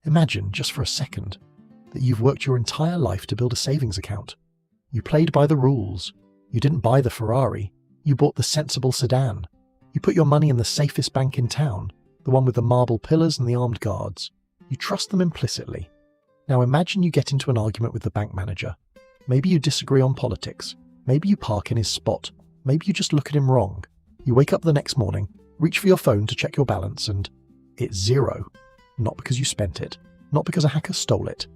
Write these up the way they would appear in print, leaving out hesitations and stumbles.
Imagine, just for a second, that you've worked your entire life to build a savings account. You played by the rules. You didn't buy the Ferrari. You bought the sensible sedan. You put your money in the safest bank in town, the one with the marble pillars and the armed guards. You trust them implicitly. Now imagine you get into an argument with the bank manager. Maybe you disagree on politics. Maybe you park in his spot. Maybe you just look at him wrong. You wake up the next morning, reach for your phone to check your balance, and it's zero. Not because you spent it, not because a hacker stole it,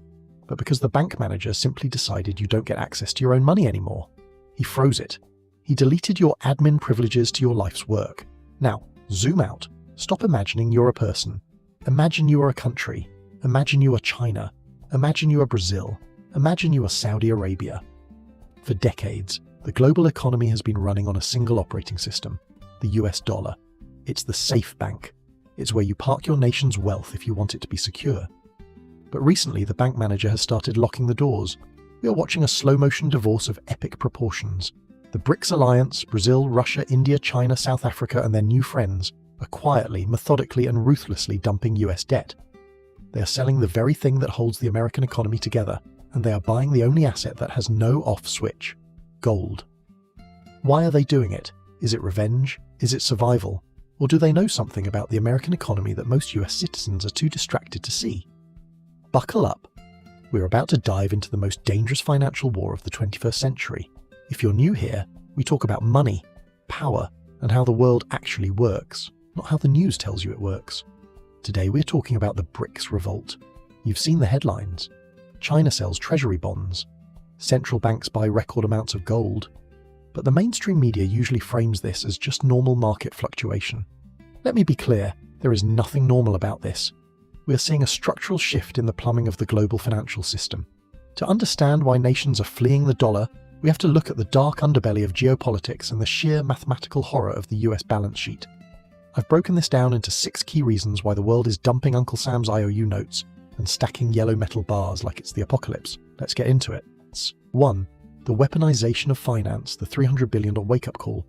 but because the bank manager simply decided you don't get access to your own money anymore. He froze it. He deleted your admin privileges to your life's work. Now, zoom out. Stop imagining you're a person. Imagine you are a country. Imagine you are China. Imagine you are Brazil. Imagine you are Saudi Arabia. For decades, the global economy has been running on a single operating system, the US dollar. It's the safe bank. It's where you park your nation's wealth if you want it to be secure. But recently, the bank manager has started locking the doors. We are watching a slow-motion divorce of epic proportions. The BRICS alliance, Brazil, Russia, India, China, South Africa, and their new friends, are quietly, methodically, and ruthlessly dumping US debt. They are selling the very thing that holds the American economy together, and they are buying the only asset that has no off switch: gold. Why are they doing it? Is it revenge? Is it survival? Or do they know something about the American economy that most US citizens are too distracted to see? Buckle up. We're about to dive into the most dangerous financial war of the 21st century. If you're new here, we talk about money, power, and how the world actually works, not how the news tells you it works. Today we're talking about the BRICS revolt. You've seen the headlines. China sells Treasury bonds. Central banks buy record amounts of gold. But the mainstream media usually frames this as just normal market fluctuation. Let me be clear, there is nothing normal about this. We are seeing a structural shift in the plumbing of the global financial system. To understand why nations are fleeing the dollar, we have to look at the dark underbelly of geopolitics and the sheer mathematical horror of the US balance sheet. I've broken this down into 6 key reasons why the world is dumping Uncle Sam's IOU notes and stacking yellow metal bars like it's the apocalypse. Let's get into it. 1. The weaponization of finance, the $300 billion wake-up call.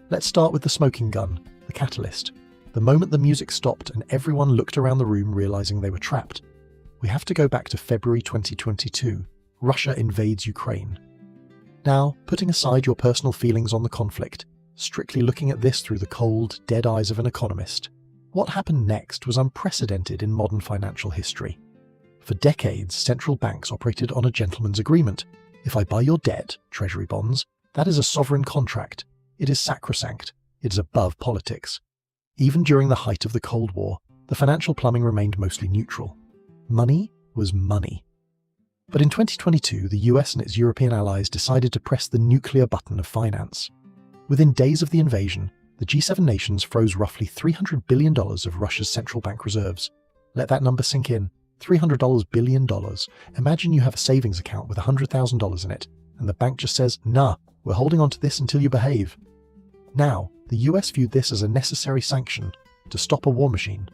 Let's start with the smoking gun, the catalyst. The moment the music stopped and everyone looked around the room realizing they were trapped. We have to go back to February 2022. Russia invades Ukraine. Now, putting aside your personal feelings on the conflict, strictly looking at this through the cold, dead eyes of an economist, what happened next was unprecedented in modern financial history. For decades, central banks operated on a gentleman's agreement. If I buy your debt, Treasury bonds, that is a sovereign contract. It is sacrosanct. It is above politics. Even during the height of the Cold War, the financial plumbing remained mostly neutral. Money was money. But in 2022, the US and its European allies decided to press the nuclear button of finance. Within days of the invasion, the G7 nations froze roughly $300 billion of Russia's central bank reserves. Let that number sink in. $300 billion. Imagine you have a savings account with $100,000 in it, and the bank just says, "Nah, we're holding on to this until you behave." Now, the US viewed this as a necessary sanction to stop a war machine.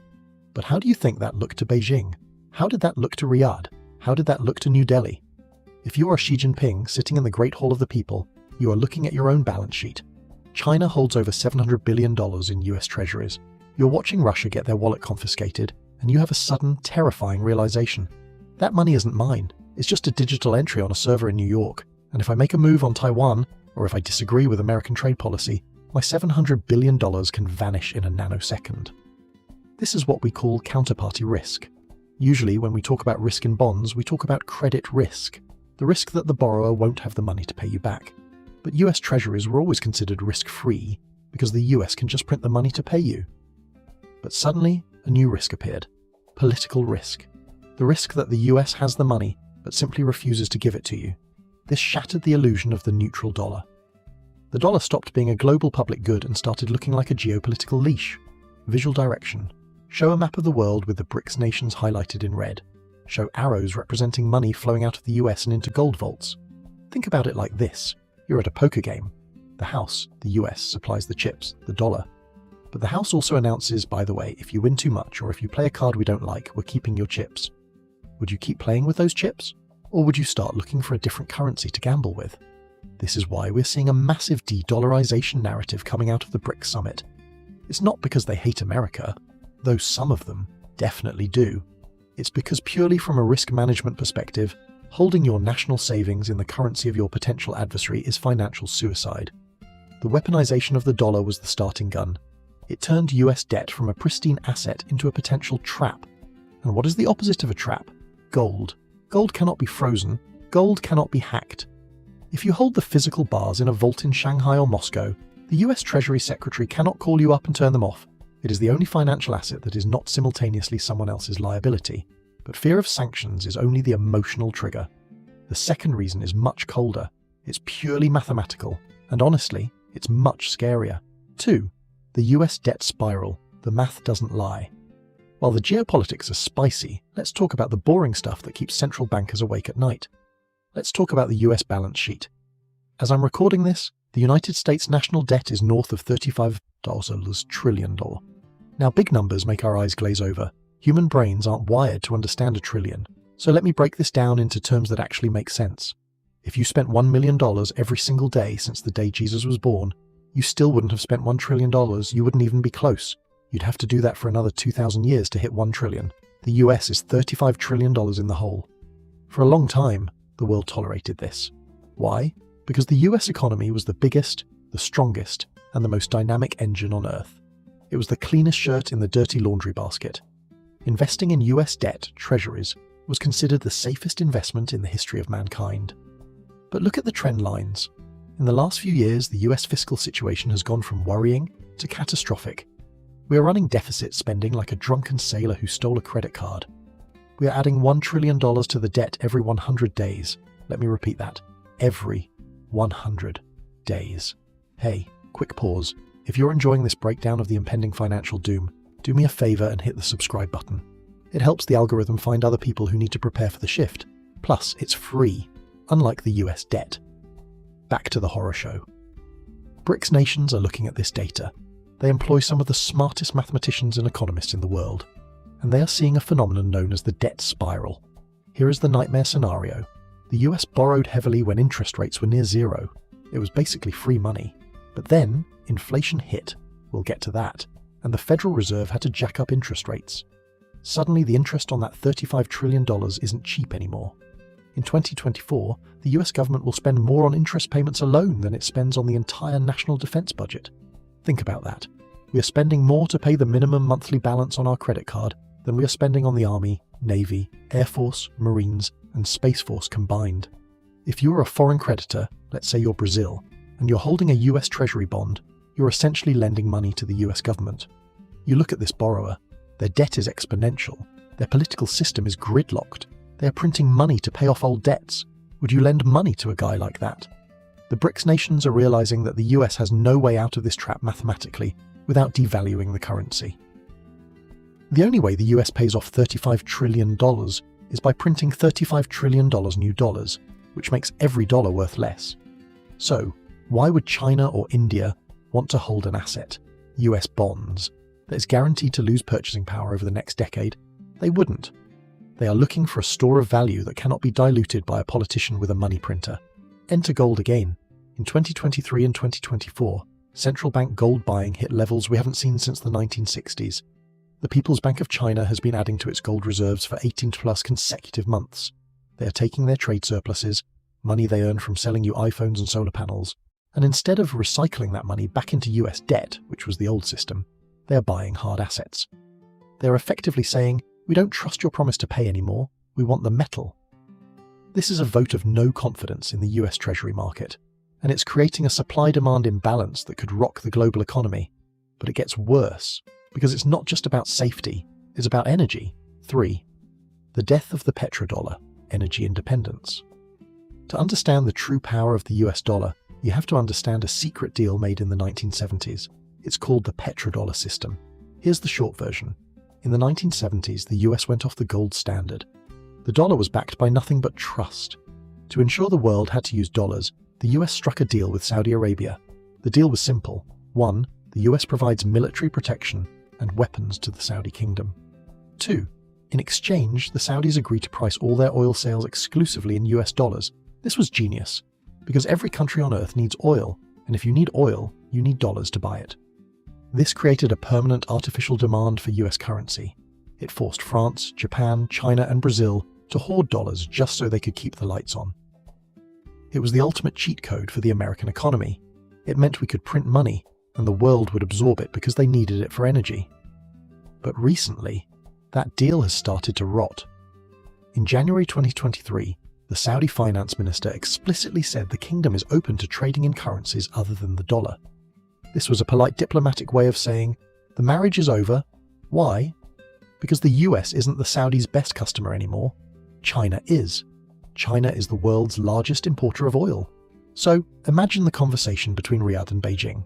But how do you think that looked to Beijing? How did that look to Riyadh? How did that look to New Delhi? If you are Xi Jinping sitting in the Great Hall of the People, you are looking at your own balance sheet. China holds over $700 billion in US treasuries. You're watching Russia get their wallet confiscated, and you have a sudden, terrifying realization. That money isn't mine. It's just a digital entry on a server in New York. And if I make a move on Taiwan, or if I disagree with American trade policy, my $700 billion can vanish in a nanosecond. This is what we call counterparty risk. Usually, when we talk about risk in bonds, we talk about credit risk, the risk that the borrower won't have the money to pay you back. But US treasuries were always considered risk-free because the US can just print the money to pay you. But suddenly, a new risk appeared: political risk. The risk that the US has the money, but simply refuses to give it to you. This shattered the illusion of the neutral dollar. The dollar stopped being a global public good and started looking like a geopolitical leash. Visual direction. Show a map of the world with the BRICS nations highlighted in red. Show arrows representing money flowing out of the US and into gold vaults. Think about it like this. You're at a poker game. The house, the US, supplies the chips, the dollar. But the house also announces, by the way, if you win too much or if you play a card we don't like, we're keeping your chips. Would you keep playing with those chips? Or would you start looking for a different currency to gamble with? This is why we're seeing a massive de-dollarization narrative coming out of the BRICS summit. It's not because they hate America, though some of them definitely do. It's because purely from a risk management perspective, holding your national savings in the currency of your potential adversary is financial suicide. The weaponization of the dollar was the starting gun. It turned US debt from a pristine asset into a potential trap. And what is the opposite of a trap? Gold. Gold cannot be frozen. Gold cannot be hacked. If you hold the physical bars in a vault in Shanghai or Moscow, the US Treasury Secretary cannot call you up and turn them off. It is the only financial asset that is not simultaneously someone else's liability. But fear of sanctions is only the emotional trigger. The second reason is much colder. It's purely mathematical. And honestly, it's much scarier. 2. The US debt spiral. The math doesn't lie. While the geopolitics are spicy, let's talk about the boring stuff that keeps central bankers awake at night. Let's talk about the US balance sheet. As I'm recording this, the United States national debt is north of $35 trillion. Now, big numbers make our eyes glaze over. Human brains aren't wired to understand a trillion. So let me break this down into terms that actually make sense. If you spent $1 million every single day since the day Jesus was born, you still wouldn't have spent $1 trillion. You wouldn't even be close. You'd have to do that for another 2,000 years to hit 1 trillion. The US is $35 trillion in the hole. For a long time, the world tolerated this. Why? Because the US economy was the biggest, the strongest, and the most dynamic engine on Earth. It was the cleanest shirt in the dirty laundry basket. Investing in US debt, treasuries, was considered the safest investment in the history of mankind. But look at the trend lines. In the last few years, the US fiscal situation has gone from worrying to catastrophic. We are running deficit spending like a drunken sailor who stole a credit card. We are adding $1 trillion to the debt every 100 days. Let me repeat that. Every 100 days. Hey, quick pause. If you're enjoying this breakdown of the impending financial doom, do me a favor and hit the subscribe button. It helps the algorithm find other people who need to prepare for the shift. Plus, it's free, unlike the US debt. Back to the horror show. BRICS nations are looking at this data. They employ some of the smartest mathematicians and economists in the world, and they are seeing a phenomenon known as the debt spiral. Here is the nightmare scenario. The US borrowed heavily when interest rates were near zero. It was basically free money. But then, inflation hit. We'll get to that. And the Federal Reserve had to jack up interest rates. Suddenly, the interest on that $35 trillion isn't cheap anymore. In 2024, the US government will spend more on interest payments alone than it spends on the entire national defense budget. Think about that. We are spending more to pay the minimum monthly balance on our credit card than we are spending on the Army, Navy, Air Force, Marines, and Space Force combined. If you are a foreign creditor, let's say you're Brazil, and you're holding a US Treasury bond, you're essentially lending money to the US government. You look at this borrower. Their debt is exponential. Their political system is gridlocked. They are printing money to pay off old debts. Would you lend money to a guy like that? The BRICS nations are realizing that the US has no way out of this trap mathematically without devaluing the currency. The only way the US pays off $35 trillion is by printing $35 trillion new dollars, which makes every dollar worth less. So, why would China or India want to hold an asset, US bonds, that is guaranteed to lose purchasing power over the next decade? They wouldn't. They are looking for a store of value that cannot be diluted by a politician with a money printer. Enter gold again. In 2023 and 2024, central bank gold buying hit levels we haven't seen since the 1960s. The People's Bank of China has been adding to its gold reserves for 18+ consecutive months. They are taking their trade surpluses, money they earn from selling you iPhones and solar panels, and instead of recycling that money back into US debt, which was the old system, they are buying hard assets. They are effectively saying, we don't trust your promise to pay anymore, we want the metal. This is a vote of no confidence in the US Treasury market, and it's creating a supply-demand imbalance that could rock the global economy. But it gets worse, because it's not just about safety, it's about energy. 3. The death of the petrodollar, energy independence. To understand the true power of the US dollar, you have to understand a secret deal made in the 1970s. It's called the petrodollar system. Here's the short version. In the 1970s, the US went off the gold standard. The dollar was backed by nothing but trust. To ensure the world had to use dollars, the US struck a deal with Saudi Arabia. The deal was simple. 1. The US provides military protection and weapons to the Saudi kingdom. 2. In exchange, the Saudis agreed to price all their oil sales exclusively in US dollars. This was genius, because every country on Earth needs oil, and if you need oil, you need dollars to buy it. This created a permanent artificial demand for US currency. It forced France, Japan, China, and Brazil to hoard dollars just so they could keep the lights on. It was the ultimate cheat code for the American economy. It meant we could print money, and the world would absorb it because they needed it for energy. But recently, that deal has started to rot. In January 2023, the Saudi finance minister explicitly said the kingdom is open to trading in currencies other than the dollar. This was a polite diplomatic way of saying, the marriage is over. Why? Because the US isn't the Saudis' best customer anymore. China is. China is the world's largest importer of oil. So imagine the conversation between Riyadh and Beijing.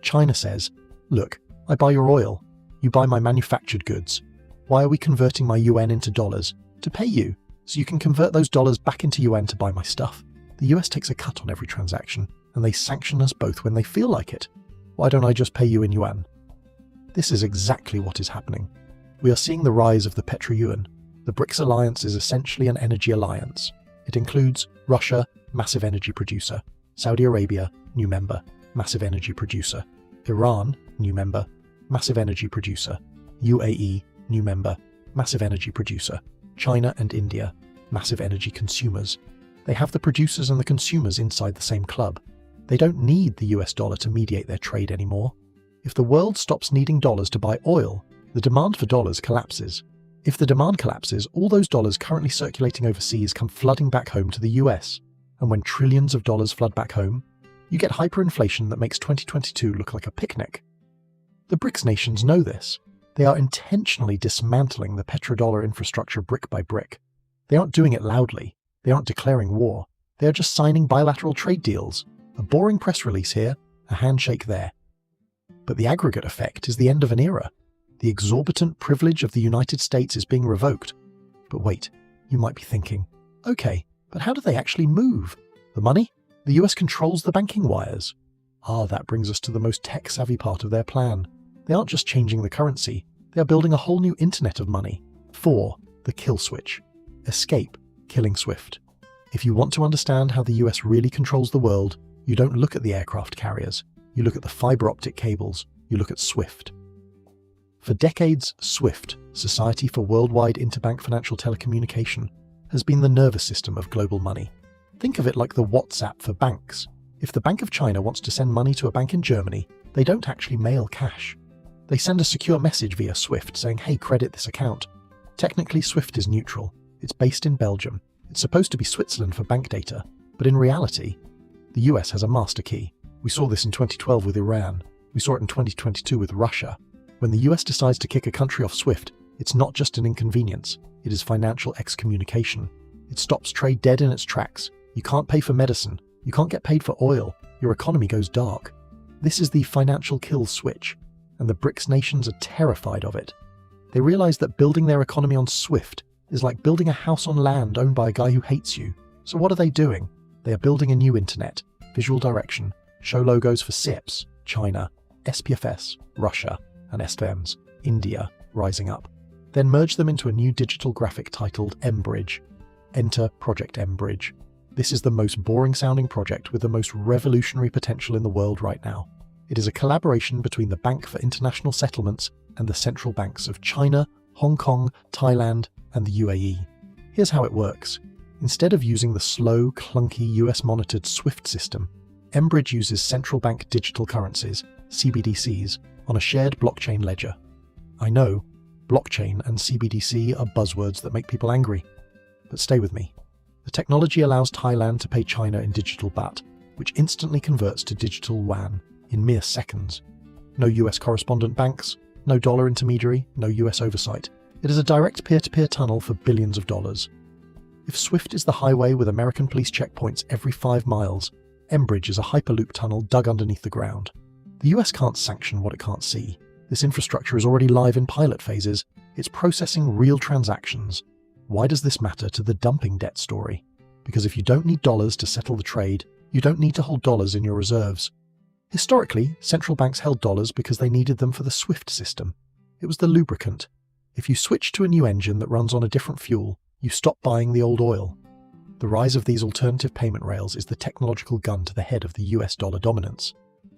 China says, look, I buy your oil. You buy my manufactured goods. Why are we converting my yuan into dollars? To pay you, so you can convert those dollars back into yuan to buy my stuff. The US takes a cut on every transaction, and they sanction us both when they feel like it. Why don't I just pay you in yuan? This is exactly what is happening. We are seeing the rise of the Petro-yuan. The BRICS alliance is essentially an energy alliance. It includes Russia, massive energy producer; Saudi Arabia, new member, massive energy producer; Iran, new member, massive energy producer; UAE, new member, massive energy producer; China and India, massive energy consumers. They have the producers and the consumers inside the same club. They don't need the US dollar to mediate their trade anymore. If the world stops needing dollars to buy oil, the demand for dollars collapses. If the demand collapses, all those dollars currently circulating overseas come flooding back home to the US. And when trillions of dollars flood back home, you get hyperinflation that makes 2022 look like a picnic. The BRICS nations know this. They are intentionally dismantling the petrodollar infrastructure brick by brick. They aren't doing it loudly. They aren't declaring war. They are just signing bilateral trade deals. A boring press release here, a handshake there. But the aggregate effect is the end of an era. The exorbitant privilege of the United States is being revoked. But wait, you might be thinking, okay, but how do they actually move? The money? The US controls the banking wires. That brings us to the most tech-savvy part of their plan. They aren't just changing the currency, they are building a whole new internet of money. 4. The kill switch. Escape, killing SWIFT. If you want to understand how the US really controls the world, you don't look at the aircraft carriers, you look at the fiber optic cables, you look at SWIFT. For decades, SWIFT, Society for Worldwide Interbank Financial Telecommunication, has been the nervous system of global money. Think of it like the WhatsApp for banks. If the Bank of China wants to send money to a bank in Germany, they don't actually mail cash. They send a secure message via SWIFT saying, hey, credit this account. Technically, SWIFT is neutral. It's based in Belgium. It's supposed to be Switzerland for bank data, but in reality, the US has a master key. We saw this in 2012 with Iran. We saw it in 2022 with Russia. When the US decides to kick a country off SWIFT, it's not just an inconvenience, it is financial excommunication. It stops trade dead in its tracks. You can't pay for medicine. You can't get paid for oil. Your economy goes dark. This is the financial kill switch, and the BRICS nations are terrified of it. They realize that building their economy on SWIFT is like building a house on land owned by a guy who hates you. So what are they doing? They are building a new internet, visual direction, show logos for SIPs, China, SPFS, Russia, and SVMs, India, rising up. Then merge them into a new digital graphic titled Mbridge. Enter Project Mbridge. This is the most boring-sounding project with the most revolutionary potential in the world right now. It is a collaboration between the Bank for International Settlements and the central banks of China, Hong Kong, Thailand, and the UAE. Here's how it works. Instead of using the slow, clunky US-monitored SWIFT system, Mbridge uses central bank digital currencies, CBDCs, on a shared blockchain ledger. I know, blockchain and CBDC are buzzwords that make people angry. But stay with me. The technology allows Thailand to pay China in digital baht, which instantly converts to digital yuan in mere seconds. No US correspondent banks, no dollar intermediary, no US oversight. It is a direct peer-to-peer tunnel for billions of dollars. If SWIFT is the highway with American police checkpoints every 5 miles, Mbridge is a hyperloop tunnel dug underneath the ground. The US can't sanction what it can't see. This infrastructure is already live in pilot phases. It's processing real transactions. Why does this matter to the dumping debt story? Because if you don't need dollars to settle the trade, you don't need to hold dollars in your reserves. Historically, central banks held dollars because they needed them for the SWIFT system. It was the lubricant. If you switch to a new engine that runs on a different fuel, you stop buying the old oil. The rise of these alternative payment rails is the technological gun to the head of the US dollar dominance.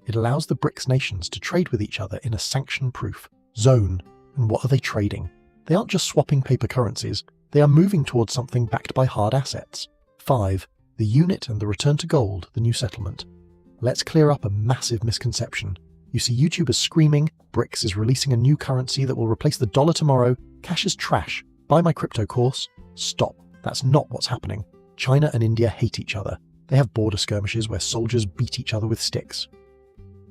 It allows the BRICS nations to trade with each other in a sanction-proof zone. And what are they trading? They aren't just swapping paper currencies, they are moving towards something backed by hard assets. 5. The unit and the return to gold, the new settlement. Let's clear up a massive misconception. You see YouTubers screaming, BRICS is releasing a new currency that will replace the dollar tomorrow, cash is trash, buy my crypto course. Stop, that's not what's happening. China and India hate each other. They have border skirmishes where soldiers beat each other with sticks.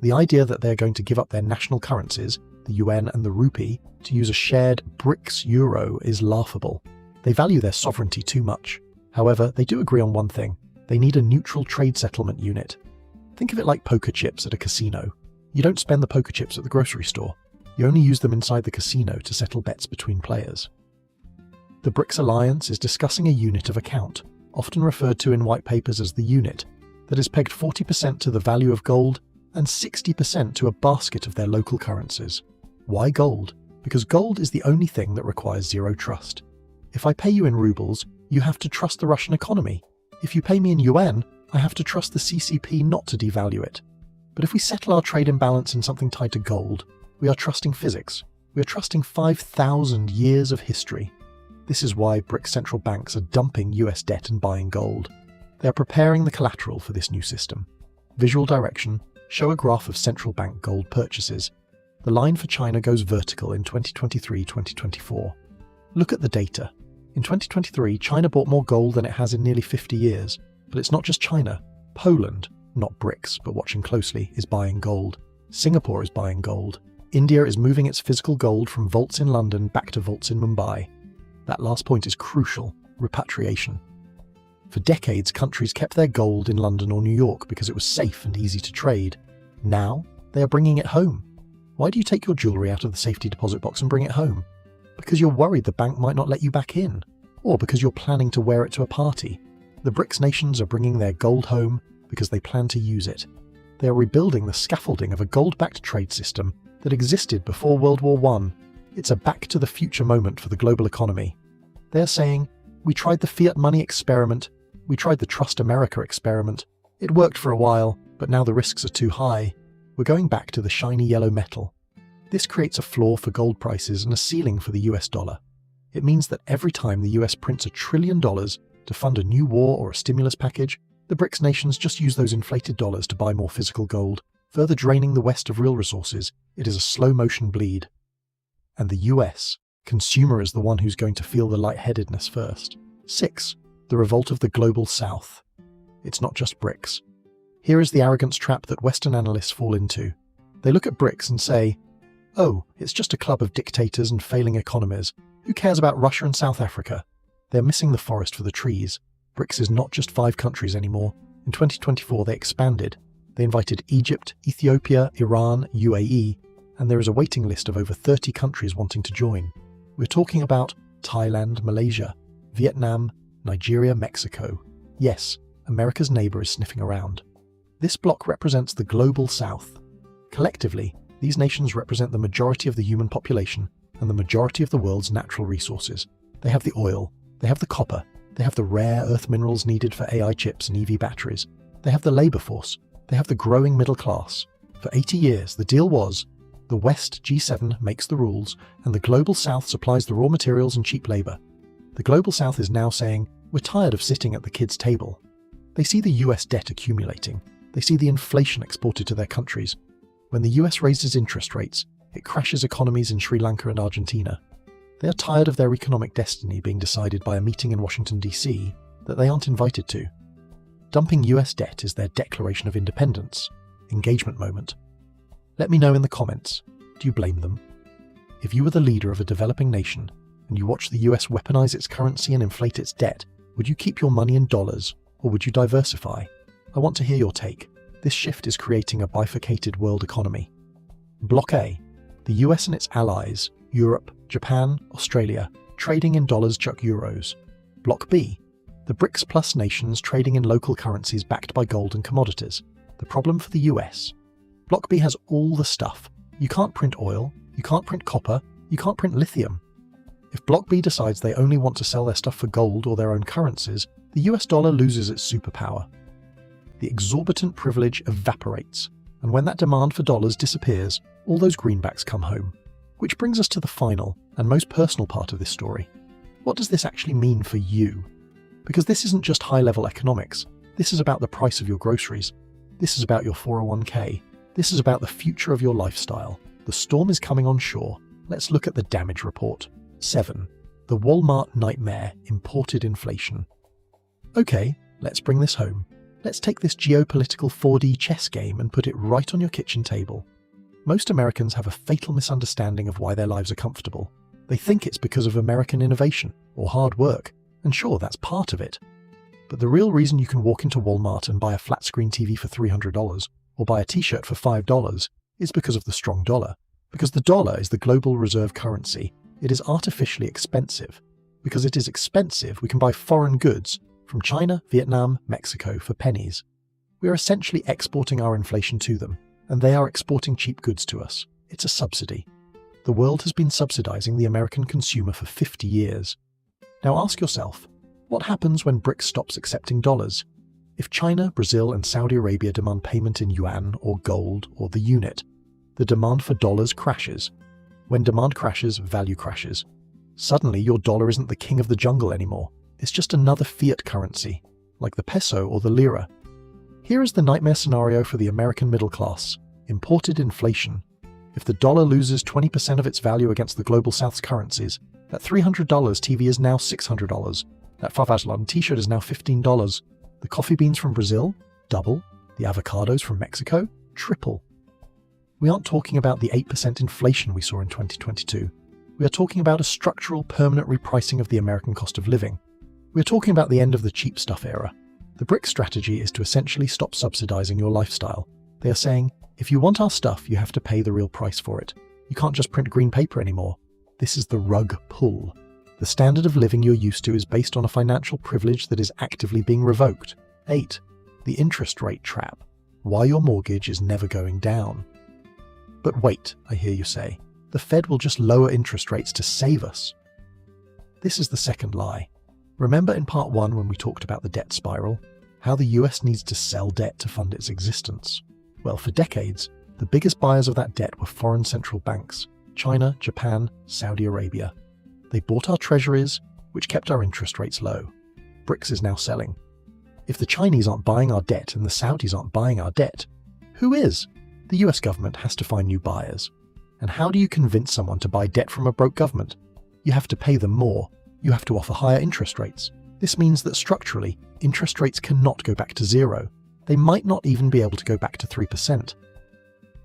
The idea that they're going to give up their national currencies, the yuan and the rupee, to use a shared BRICS euro is laughable. They value their sovereignty too much. However, they do agree on one thing. They need a neutral trade settlement unit. Think of it like poker chips at a casino. You don't spend the poker chips at the grocery store. You only use them inside the casino to settle bets between players. The BRICS alliance is discussing a unit of account, often referred to in white papers as the unit, that is pegged 40% to the value of gold and 60% to a basket of their local currencies. Why gold? Because gold is the only thing that requires zero trust. If I pay you in rubles, you have to trust the Russian economy. If you pay me in yuan, I have to trust the CCP not to devalue it. But if we settle our trade imbalance in something tied to gold, we are trusting physics. We are trusting 5,000 years of history. This is why BRICS central banks are dumping US debt and buying gold. They are preparing the collateral for this new system. Visual direction: show a graph of central bank gold purchases. The line for China goes vertical in 2023-2024. Look at the data. In 2023, China bought more gold than it has in nearly 50 years. But it's not just China. Poland, not BRICS, but watching closely, is buying gold. Singapore is buying gold. India is moving its physical gold from vaults in London back to vaults in Mumbai. That last point is crucial: repatriation. For decades, countries kept their gold in London or New York because it was safe and easy to trade. Now, they are bringing it home. Why do you take your jewellery out of the safety deposit box and bring it home? Because you're worried the bank might not let you back in, or because you're planning to wear it to a party. The BRICS nations are bringing their gold home because they plan to use it. They are rebuilding the scaffolding of a gold-backed trade system that existed before World War I. It's a back-to-the-future moment for the global economy. They are saying, we tried the fiat money experiment, we tried the Trust America experiment. It worked for a while, but now the risks are too high. We're going back to the shiny yellow metal. This creates a floor for gold prices and a ceiling for the US dollar. It means that every time the US prints $1 trillion to fund a new war or a stimulus package, the BRICS nations just use those inflated dollars to buy more physical gold, further draining the West of real resources. It is a slow-motion bleed. And the US, consumer, is the one who's going to feel the lightheadedness first. 6. The revolt of the global South. It's not just BRICS. Here is the arrogance trap that Western analysts fall into. They look at BRICS and say, oh, it's just a club of dictators and failing economies. Who cares about Russia and South Africa? They're missing the forest for the trees. BRICS is not just 5 countries anymore. In 2024 they expanded. They invited Egypt, Ethiopia, Iran, UAE, and there is a waiting list of over 30 countries wanting to join. We're talking about Thailand, Malaysia, Vietnam, Nigeria, Mexico. Yes, America's neighbour is sniffing around. This bloc represents the global South. Collectively, these nations represent the majority of the human population and the majority of the world's natural resources. They have the oil, they have the copper, they have the rare earth minerals needed for AI chips and EV batteries. They have the labour force, they have the growing middle class. For 80 years, the deal was, the West G7 makes the rules and the global South supplies the raw materials and cheap labour. The global South is now saying, we're tired of sitting at the kids' table. They see the US debt accumulating. They see the inflation exported to their countries. When the US raises interest rates, it crashes economies in Sri Lanka and Argentina. They are tired of their economic destiny being decided by a meeting in Washington, D.C. that they aren't invited to. Dumping US debt is their declaration of independence. Engagement moment. Let me know in the comments, do you blame them? If you were the leader of a developing nation and you watch the US weaponize its currency and inflate its debt, would you keep your money in dollars or would you diversify? I want to hear your take. This shift is creating a bifurcated world economy. Block A. The US and its allies, Europe, Japan, Australia, trading in dollars chuck euros. Block B. The BRICS plus nations trading in local currencies backed by gold and commodities. The problem for the US. Block B has all the stuff. You can't print oil, you can't print copper, you can't print lithium. If Block B decides they only want to sell their stuff for gold or their own currencies, the US dollar loses its superpower. The exorbitant privilege evaporates, and when that demand for dollars disappears, all those greenbacks come home. Which brings us to the final and most personal part of this story. What does this actually mean for you? Because this isn't just high-level economics. This is about the price of your groceries. This is about your 401k. This is about the future of your lifestyle. The storm is coming on shore. Let's look at the damage report. 7. The Walmart nightmare, imported inflation. Okay, let's bring this home. Let's take this geopolitical 4D chess game and put it right on your kitchen table. Most Americans have a fatal misunderstanding of why their lives are comfortable. They think it's because of American innovation or hard work, and sure, that's part of it. But the real reason you can walk into Walmart and buy a flat-screen TV for $300 or buy a t-shirt for $5 is because of the strong dollar. Because the dollar is the global reserve currency, it is artificially expensive. Because it is expensive, we can buy foreign goods from China, Vietnam, Mexico for pennies. We are essentially exporting our inflation to them, and they are exporting cheap goods to us. It's a subsidy. The world has been subsidizing the American consumer for 50 years. Now ask yourself, what happens when BRICS stops accepting dollars? If China, Brazil, and Saudi Arabia demand payment in yuan or gold or the unit, the demand for dollars crashes. When demand crashes, value crashes. Suddenly, your dollar isn't the king of the jungle anymore. It's just another fiat currency, like the peso or the lira. Here is the nightmare scenario for the American middle class: imported inflation. If the dollar loses 20% of its value against the global South's currencies, that $300 TV is now $600. That Favazlan t-shirt is now $15. The coffee beans from Brazil? Double. The avocados from Mexico? Triple. We aren't talking about the 8% inflation we saw in 2022. We are talking about a structural, permanent repricing of the American cost of living. We are talking about the end of the cheap stuff era. The BRICS strategy is to essentially stop subsidizing your lifestyle. They are saying, if you want our stuff, you have to pay the real price for it. You can't just print green paper anymore. This is the rug pull. The standard of living you're used to is based on a financial privilege that is actively being revoked. 8. The interest rate trap. Why your mortgage is never going down. But wait, I hear you say. The Fed will just lower interest rates to save us. This is the second lie. Remember in part 1 when we talked about the debt spiral? How the US needs to sell debt to fund its existence? Well, for decades, the biggest buyers of that debt were foreign central banks: China, Japan, Saudi Arabia. They bought our treasuries, which kept our interest rates low. BRICS is now selling. If the Chinese aren't buying our debt and the Saudis aren't buying our debt, who is? The US government has to find new buyers. And how do you convince someone to buy debt from a broke government? You have to pay them more. You have to offer higher interest rates. This means that structurally, interest rates cannot go back to zero. They might not even be able to go back to 3%.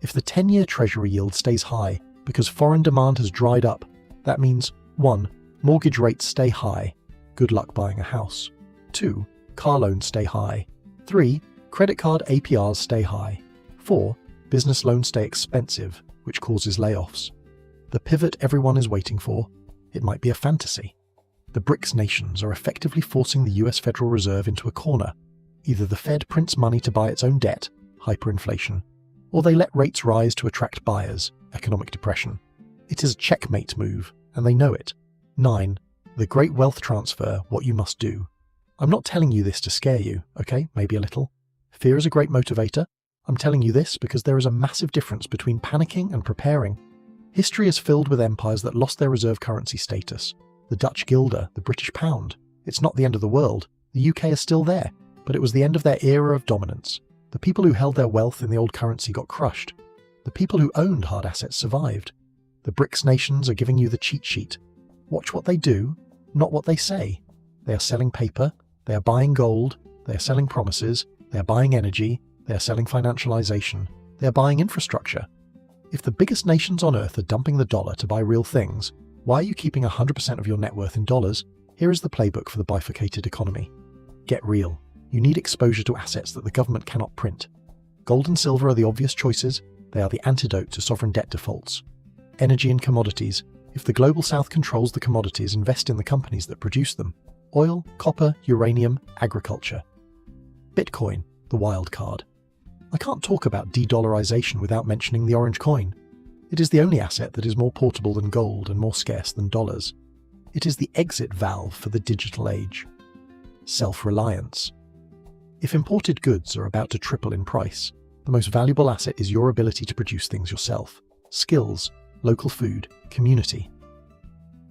If the 10-year Treasury yield stays high because foreign demand has dried up, that means 1. Mortgage rates stay high. Good luck buying a house. 2. Car loans stay high. 3. Credit card APRs stay high. 4. Business loans stay expensive, which causes layoffs. The pivot everyone is waiting for? It might be a fantasy. The BRICS nations are effectively forcing the US Federal Reserve into a corner. Either the Fed prints money to buy its own debt, hyperinflation, or they let rates rise to attract buyers, economic depression. It is a checkmate move, and they know it. 9. The Great Wealth Transfer, what you must do. I'm not telling you this to scare you, okay? Maybe a little. Fear is a great motivator. I'm telling you this because there is a massive difference between panicking and preparing. History is filled with empires that lost their reserve currency status. The Dutch guilder, the British pound. It's not the end of the world. The UK is still there, but it was the end of their era of dominance. The people who held their wealth in the old currency got crushed. The people who owned hard assets survived. The BRICS nations are giving you the cheat sheet. Watch what they do, not what they say. They are selling paper, they are buying gold, they are selling promises, they are buying energy, they are selling financialization, they are buying infrastructure. If the biggest nations on earth are dumping the dollar to buy real things, why are you keeping 100% of your net worth in dollars? Here is the playbook for the bifurcated economy. Get real. You need exposure to assets that the government cannot print. Gold and silver are the obvious choices. They are the antidote to sovereign debt defaults. Energy and commodities. If the global south controls the commodities, invest in the companies that produce them. Oil, copper, uranium, agriculture. Bitcoin, the wild card. I can't talk about de-dollarization without mentioning the orange coin. It is the only asset that is more portable than gold and more scarce than dollars. It is the exit valve for the digital age. Self-reliance. If imported goods are about to triple in price, the most valuable asset is your ability to produce things yourself. Skills. local food, community.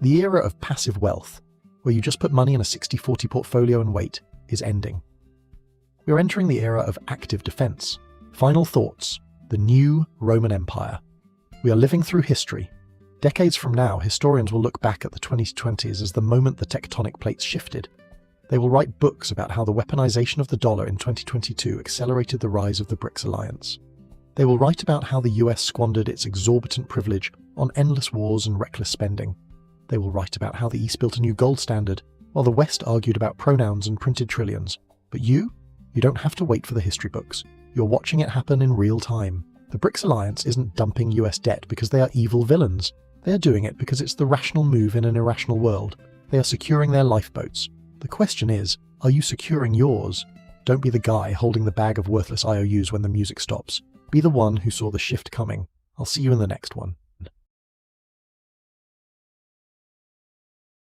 The era of passive wealth, where you just put money in a 60-40 portfolio and wait, is ending. We are entering the era of active defense. Final thoughts: the new Roman Empire. We are living through history. Decades from now, historians will look back at the 2020s as the moment the tectonic plates shifted. They will write books about how the weaponization of the dollar in 2022 accelerated the rise of the BRICS alliance. They will write about how the US squandered its exorbitant privilege on endless wars and reckless spending. They will write about how the East built a new gold standard, while the West argued about pronouns and printed trillions. But you don't have to wait for the history books. You're watching it happen in real time. The BRICS alliance isn't dumping US debt because they are evil villains. They are doing it because it's the rational move in an irrational world. They are securing their lifeboats. The question is, are you securing yours? Don't be the guy holding the bag of worthless IOUs when the music stops. Be the one who saw the shift coming. I'll see you in the next one.